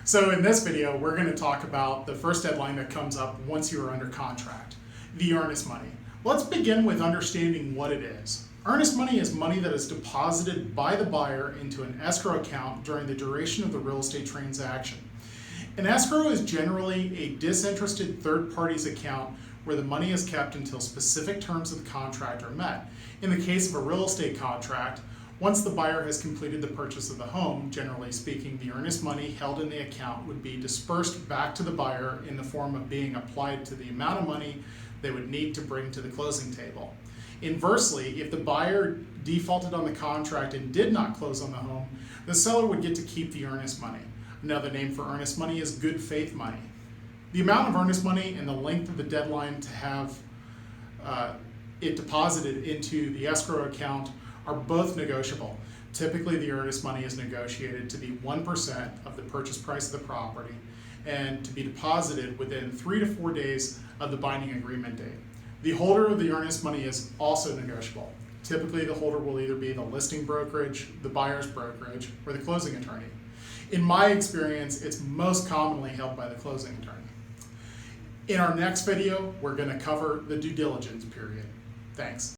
So in this video, we're going to talk about the first deadline that comes up once you are under contract, the earnest money. Let's begin with understanding what it is. Earnest money is money that is deposited by the buyer into an escrow account during the duration of the real estate transaction. An escrow is generally a disinterested third party's account where the money is kept until specific terms of the contract are met. In the case of a real estate contract, once the buyer has completed the purchase of the home, generally speaking, the earnest money held in the account would be dispersed back to the buyer in the form of being applied to the amount of money they would need to bring to the closing table. Inversely, if the buyer defaulted on the contract and did not close on the home, the seller would get to keep the earnest money. Another name for earnest money is good faith money. The amount of earnest money and the length of the deadline to have it deposited into the escrow account are both negotiable. Typically, the earnest money is negotiated to be 1% of the purchase price of the property and to be deposited within 3 to 4 days of the binding agreement date. The holder of the earnest money is also negotiable. Typically, the holder will either be the listing brokerage, the buyer's brokerage, or the closing attorney. In my experience, it's most commonly held by the closing attorney. In our next video, we're going to cover the due diligence period. Thanks.